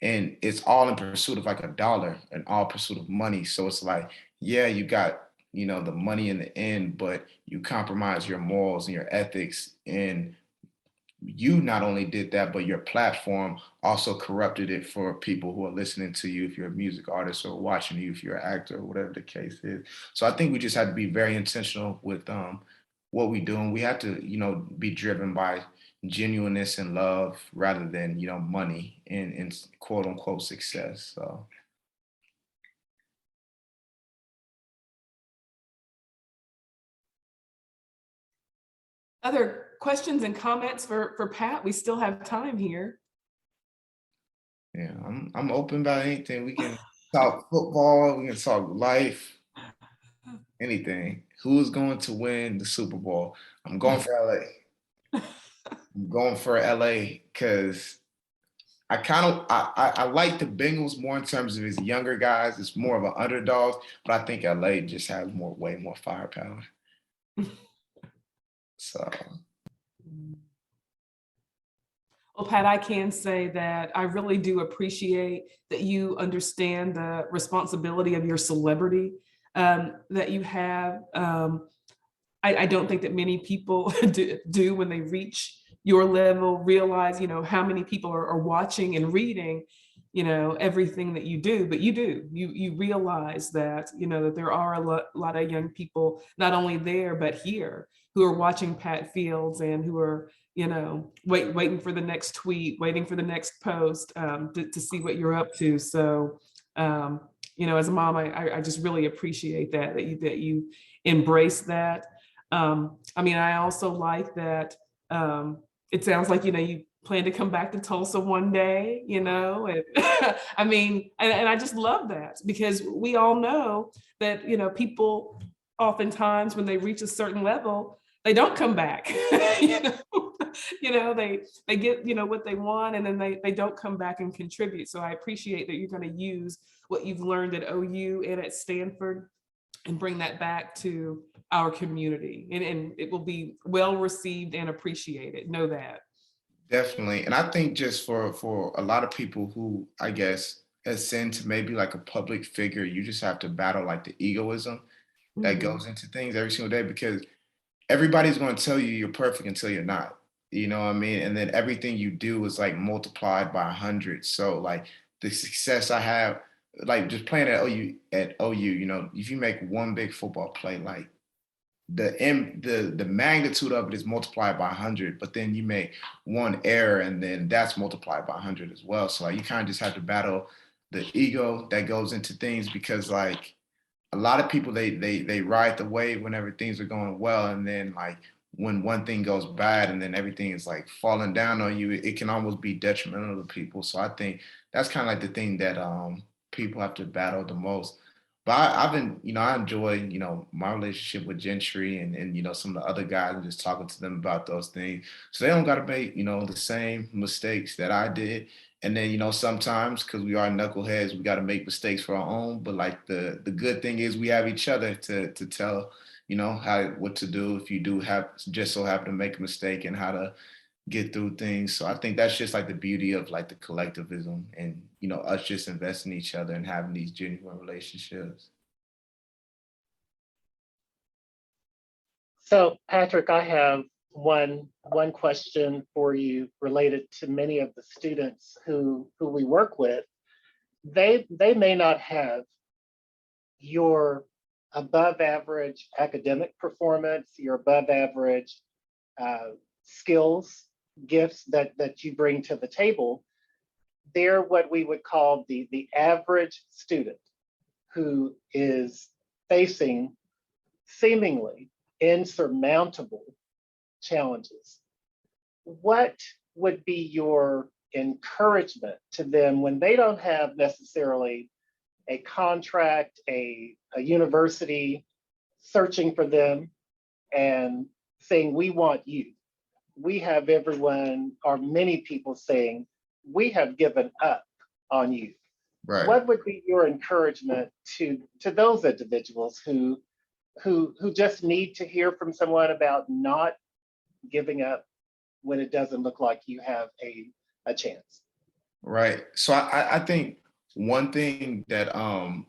and it's all in pursuit of like a dollar and all pursuit of money. So it's like, yeah, you got, the money in the end, but you compromise your morals and your ethics. And you not only did that, but your platform also corrupted it for people who are listening to you, if you're a music artist, or watching you if you're an actor, or whatever the case is. So I think we just have to be very intentional with what we do. And we have to, be driven by genuineness and love rather than, money and quote unquote success. So Other questions and comments for Pat? We still have time here. yeah, I'm open about anything. We can talk football, we can talk life, anything. Who's going to win the Super Bowl? I'm going for LA. I'm going for LA because I like the Bengals more in terms of his younger guys. It's more of an underdog, but I think LA just has way more firepower. So Well, Pat, I can say that I really do appreciate that you understand the responsibility of your celebrity that you have. I don't think that many people do when they reach your level, realize, how many people are watching and reading, you know, everything that you do, but you realize that, you know, that there are a lot of young people, not only there, but here, who are watching Pat Fields and who are, you know, waiting for the next tweet, waiting for the next post, to see what you're up to. So, you know, as a mom, I just really appreciate that you embrace that. I mean, I also like that, it sounds like, you know, you plan to come back to Tulsa one day, you know, and I mean, and I just love that, because we all know that, you know, people oftentimes when they reach a certain level, they don't come back. you know, they get, you know, what they want, and then they don't come back and contribute. So I appreciate that you're going to use what you've learned at OU and at Stanford and bring that back to our community, and it will be well received and appreciated. Know that. Definitely. And I think just for a lot of people who, I guess, ascend to maybe like a public figure, you just have to battle like the egoism that Mhm. goes into things every single day, because everybody's going to tell you you're perfect until you're not. You know what I mean? And then everything you do is like multiplied by 100. So like the success I have, like just playing at OU, you know, if you make one big football play, like the magnitude of it is multiplied by 100, but then you make one error and then that's multiplied by 100 as well. So like you kind of just have to battle the ego that goes into things, because like a lot of people they ride the wave whenever things are going well, and then like when one thing goes bad and then everything is like falling down on you, it can almost be detrimental to people. So I think that's kind of like the thing that people have to battle the most. But I've been, you know, I enjoy, you know, my relationship with Gentry and you know some of the other guys, and just talking to them about those things, so they don't got to make, you know, the same mistakes that I did. And then, you know, sometimes because we are knuckleheads, we got to make mistakes for our own. But like the good thing is we have each other to tell, you know, how what to do if you do have just so happen to make a mistake, and how to get through things. So I think that's just like the beauty of like the collectivism, and you know us just investing in each other and having these genuine relationships. So Patrick, I have one question for you related to many of the students who we work with. They may not have your above average academic performance, your above average skills, gifts that you bring to the table. They're what we would call the average student who is facing seemingly insurmountable challenges. What would be your encouragement to them when they don't have necessarily a contract, a university searching for them and saying, we want you? We have everyone, or many people saying, we have given up on you. Right. What would be your encouragement to those individuals who just need to hear from someone about not giving up when it doesn't look like you have a chance? Right. So I think one thing that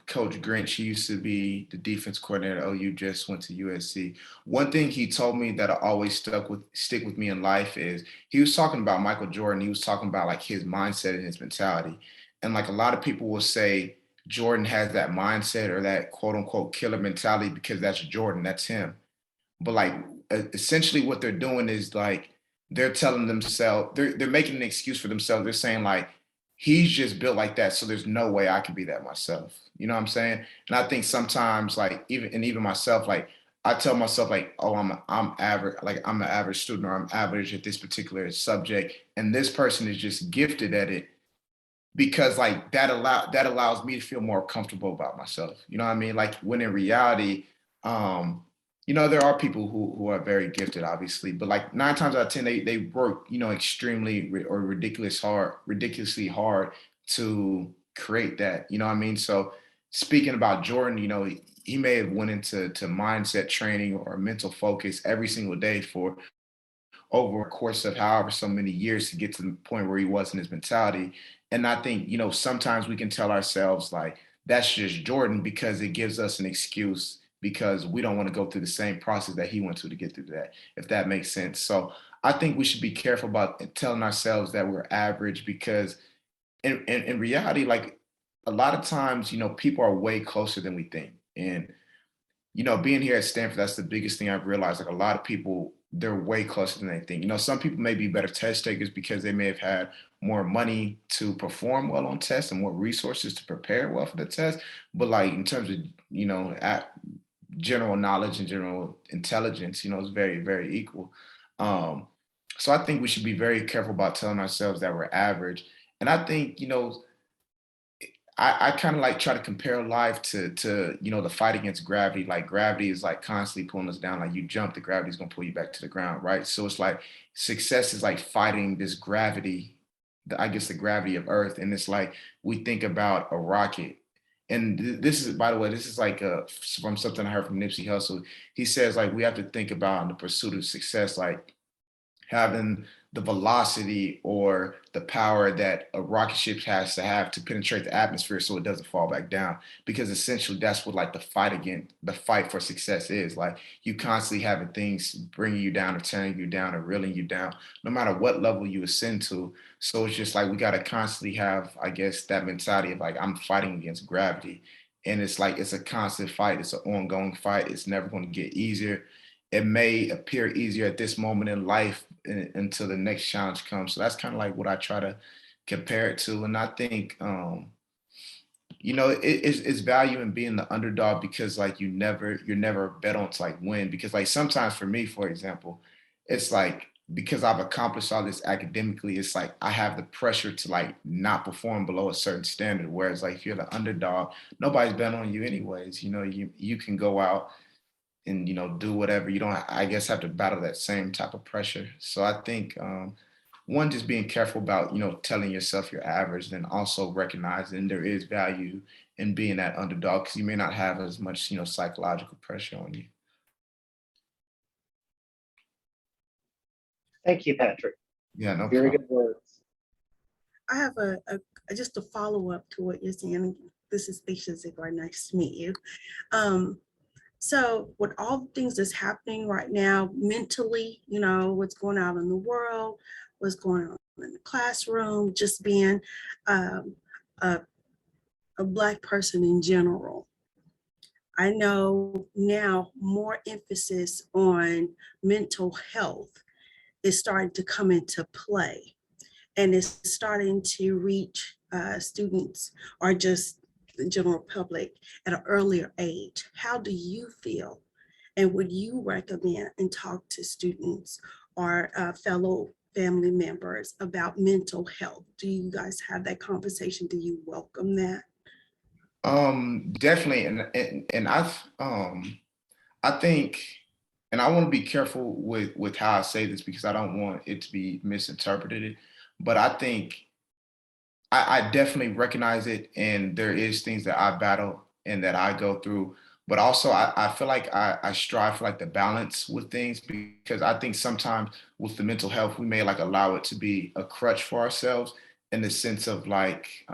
Coach Grinch, he used to be the defense coordinator at OU, just went to USC. One thing he told me that I always stick with me in life is he was talking about Michael Jordan. He was talking about like his mindset and his mentality. And like a lot of people will say Jordan has that mindset or that quote unquote killer mentality because that's Jordan, that's him. But like essentially what they're doing is like they're telling themselves, they're making an excuse for themselves. They're saying like, he's just built like that, so there's no way I can be that myself. You know what I'm saying? And I think sometimes like even myself, like I tell myself like, oh, I'm average, like I'm an average student, or I'm average at this particular subject, and this person is just gifted at it, because like that allows me to feel more comfortable about myself. You know what I mean? Like when in reality, you know, there are people who are very gifted, obviously, but like 9 times out of 10, they work, you know, or ridiculously hard to create that. You know what I mean? So speaking about Jordan, you know, he may have went into mindset training or mental focus every single day for over a course of however so many years to get to the point where he was in his mentality. And I think, you know, sometimes we can tell ourselves like, that's just Jordan, because it gives us an excuse, because we don't want to go through the same process that he went to get through that, if that makes sense. So I think we should be careful about telling ourselves that we're average, because in reality, like a lot of times, people are way closer than we think. And being here at Stanford, that's the biggest thing I've realized. Like a lot of people, they're way closer than they think. Some people may be better test takers because they may have had more money to perform well on tests and more resources to prepare well for the test. But like in terms of, at general knowledge and general intelligence, it's very, very equal. So I think we should be very careful about telling ourselves that we're average. And I think, I kind of like try to compare life to the fight against gravity. Like gravity is like constantly pulling us down. Like you jump, the gravity is gonna pull you back to the ground, right? So it's like success is like fighting this gravity, I guess the gravity of Earth. And it's like we think about a rocket. And this is, by the way, this is like from something I heard from Nipsey Hussle. He says like we have to think about in the pursuit of success, like having the velocity or the power that a rocket ship has to have to penetrate the atmosphere so it doesn't fall back down. Because essentially that's what like the fight for success is. Like you constantly having things bringing you down or tearing you down or reeling you down, no matter what level you ascend to. So it's just like we got to constantly have, I guess, that mentality of like, I'm fighting against gravity. And it's like, it's a constant fight. It's an ongoing fight. It's never going to get easier. It may appear easier at this moment in life until the next challenge comes. So that's kind of like what I try to compare it to. And I think, it's value in being the underdog because like you're never bet on to like win. Because like sometimes for me, for example, it's like because I've accomplished all this academically, it's like I have the pressure to like not perform below a certain standard. Whereas like if you're the underdog, nobody's betting on you anyways. You can go out and do whatever. You don't, I guess, have to battle that same type of pressure. So I think one, just being careful about telling yourself you're average, and also recognizing there is value in being that underdog because you may not have as much psychological pressure on you. Thank you, Patrick. Yeah, no Very problem. good words. I have just a follow up to what you're saying. This is Leisha Ziegler. Nice to meet you. So with all the things that's happening right now mentally, what's going on in the world, what's going on in the classroom, just being a Black person in general. I know now more emphasis on mental health is starting to come into play, and it's starting to reach students or just the general public at an earlier age. How do you feel? And would you recommend and talk to students or fellow family members about mental health? Do you guys have that conversation? Do you welcome that? Definitely. And I think, and I want to be careful with how I say this because I don't want it to be misinterpreted, but I think I definitely recognize it, and there is things that I battle and that I go through. But also, I feel like I strive for like the balance with things because I think sometimes with the mental health, we may like allow it to be a crutch for ourselves in the sense of like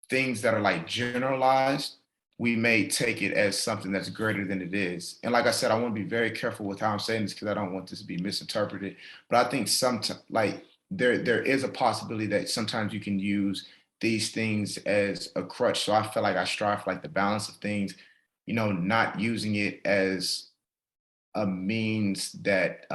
things that are like generalized. We may take it as something that's greater than it is. And like I said, I want to be very careful with how I'm saying this because I don't want this to be misinterpreted. But I think sometimes like there is a possibility that sometimes you can use these things as a crutch. So I feel like I strive for like the balance of things, not using it as a means that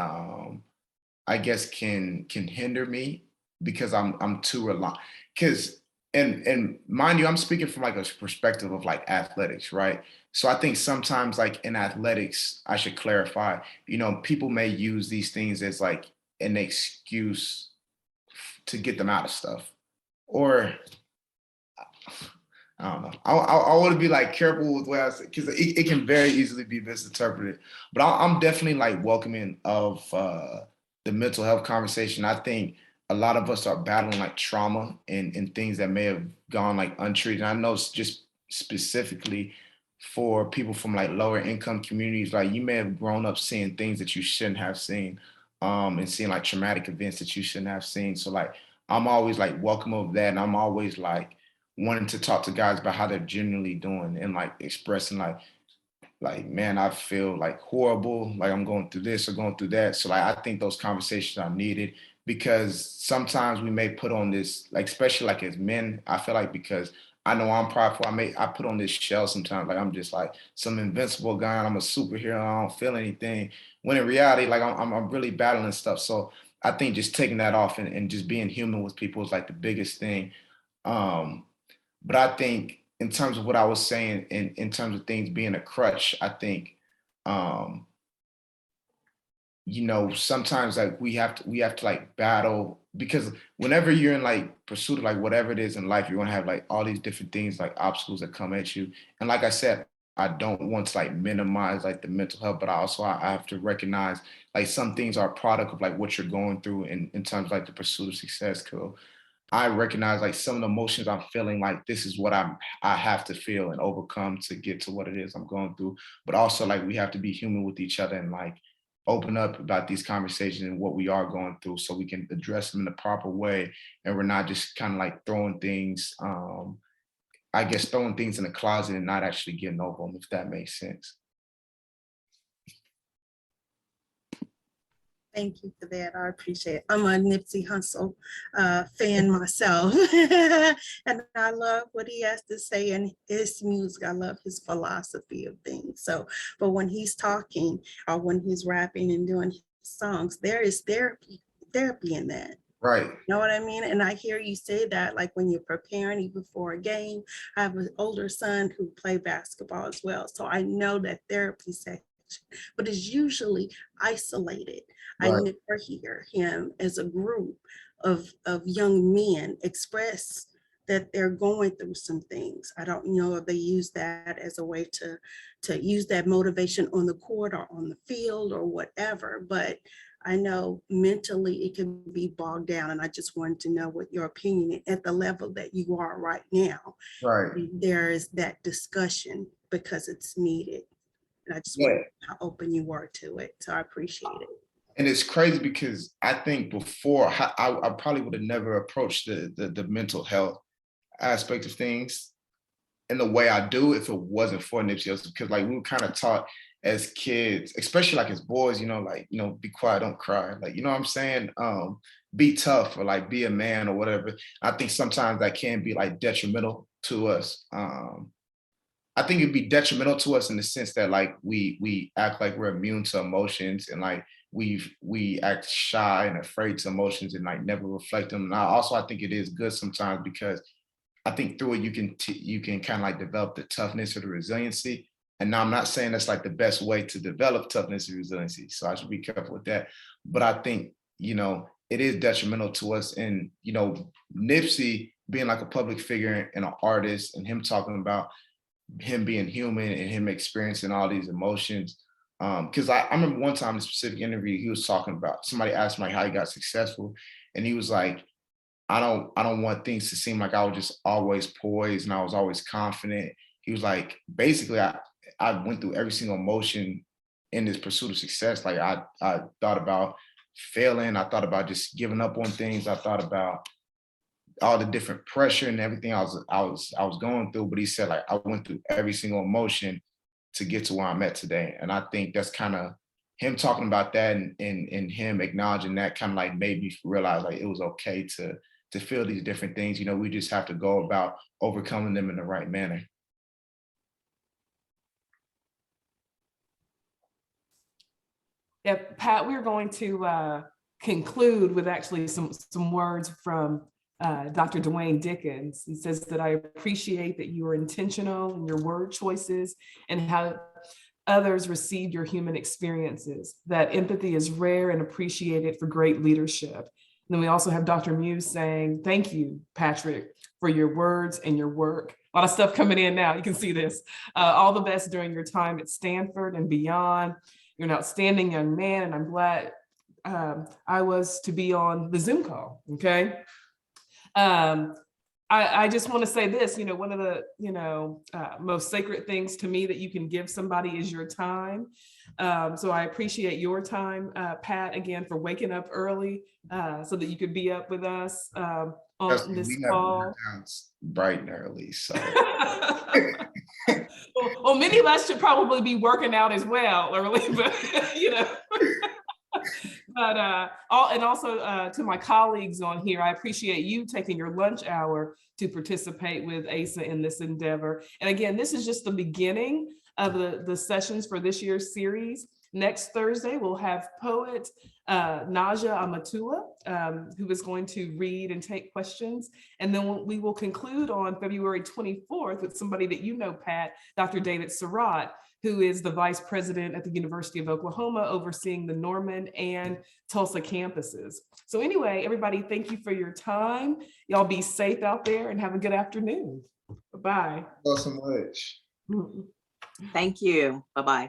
I guess can hinder me because I'm too reliant. Because and mind you, I'm speaking from like a perspective of like athletics, right? So I think sometimes like in athletics, I should clarify, people may use these things as like an excuse to get them out of stuff. Or I don't know. I want to be like careful with what I say because it can very easily be misinterpreted. But I'm definitely like welcoming of the mental health conversation. I think a lot of us are battling like trauma and things that may have gone like untreated. And I know it's just specifically for people from like lower income communities, like you may have grown up seeing things that you shouldn't have seen, and seeing like traumatic events that you shouldn't have seen. So like I'm always like welcome of that, and I'm always like wanting to talk to guys about how they're genuinely doing and like expressing like man, I feel like horrible, like I'm going through this or going through that. So like I think those conversations are needed because sometimes we may put on this, like, especially like as men, I feel like, because I know I'm prideful, I put on this shell sometimes, like I'm just like some invincible guy, and I'm a superhero, I don't feel anything. When in reality, like I'm really battling stuff. So I think just taking that off and just being human with people is like the biggest thing. Um, but I think in terms of what I was saying, in terms of things being a crutch, I think, um, sometimes like we have to like battle, because whenever you're in like pursuit of like whatever it is in life, you're gonna have like all these different things, like obstacles that come at you. And like I said, I don't want to like minimize like the mental health, but I have to recognize like some things are a product of like what you're going through in terms of like the pursuit of success. I recognize like some of the emotions I'm feeling, like this is what I have to feel and overcome to get to what it is I'm going through. But also like we have to be human with each other and like open up about these conversations and what we are going through, so we can address them in the proper way, and we're not just kind of like throwing things, I guess throwing things in the closet and not actually getting over them, if that makes sense. Thank you for that. I appreciate it. I'm a Nipsey Hussle fan myself. And I love what he has to say in his music. I love his philosophy of things. So, but when he's talking or when he's rapping and doing his songs, there is therapy in that. Right. You know what I mean? And I hear you say that, like when you're preparing even for a game. I have an older son who played basketball as well. So I know that therapy section, but it's usually isolated. I Right. never hear him as a group of young men express that they're going through some things. I don't know if they use that as a way to use that motivation on the court or on the field or whatever, but I know mentally it can be bogged down, and I just wanted to know what your opinion at the level that you are right now. Right. There is that discussion because it's needed. And I just Yeah. wonder how open you were to it. So I appreciate it. And it's crazy because I think before I probably would have never approached the mental health aspect of things in the way I do if it wasn't for Nipsey Hussle, because like we were kind of taught as kids, especially like as boys, like, be quiet, don't cry. Like, you know what I'm saying? Be tough, or like be a man or whatever. I think sometimes that can be like detrimental to us. I think it'd be detrimental to us in the sense that like we act like we're immune to emotions, and like we act shy and afraid to emotions and like never reflect them. And I think it is good sometimes, because I think through it you can kind of like develop the toughness or the resiliency. And now I'm not saying that's like the best way to develop toughness and resiliency, so I should be careful with that. But I think it is detrimental to us. And Nipsey being like a public figure and an artist, and him talking about him being human and him experiencing all these emotions. Because I remember one time in a specific interview, he was talking about, somebody asked him like how he got successful, and he was like, I don't want things to seem like I was just always poised and I was always confident. He was like, basically, I went through every single emotion in this pursuit of success. Like I thought about failing, I thought about just giving up on things, I thought about all the different pressure and everything I was going through. But he said like I went through every single emotion to get to where I'm at today. And I think that's kind of him talking about that, and him acknowledging that kind of like made me realize like it was okay to feel these different things. We just have to go about overcoming them in the right manner. Yeah, Pat, we're going to conclude with actually some words from Dr. Dwayne Dickens. He says that I appreciate that you are intentional in your word choices and how others receive your human experiences. That empathy is rare and appreciated for great leadership. And then we also have Dr. Muse saying, thank you, Patrick, for your words and your work. A lot of stuff coming in now, you can see this. All the best during your time at Stanford and beyond. You're an outstanding young man, and I'm glad I was to be on the Zoom call, okay? I just want to say this, one of the, most sacred things to me that you can give somebody is your time. So I appreciate your time, Pat, again, for waking up early so that you could be up with us on this call. Bright and early, so. Well, many of us should probably be working out as well early, but But also to my colleagues on here, I appreciate you taking your lunch hour to participate with ASA in this endeavor. And again, this is just the beginning of the sessions for this year's series. Next Thursday, we'll have poet Naja Amatula, who is going to read and take questions. And then we will conclude on February 24th with somebody that you know, Pat, Dr. David Surratt, who is the vice president at the University of Oklahoma, overseeing the Norman and Tulsa campuses. So anyway, everybody, thank you for your time. Y'all be safe out there and have a good afternoon. Bye-bye. Thank you so much. Thank you. Bye-bye.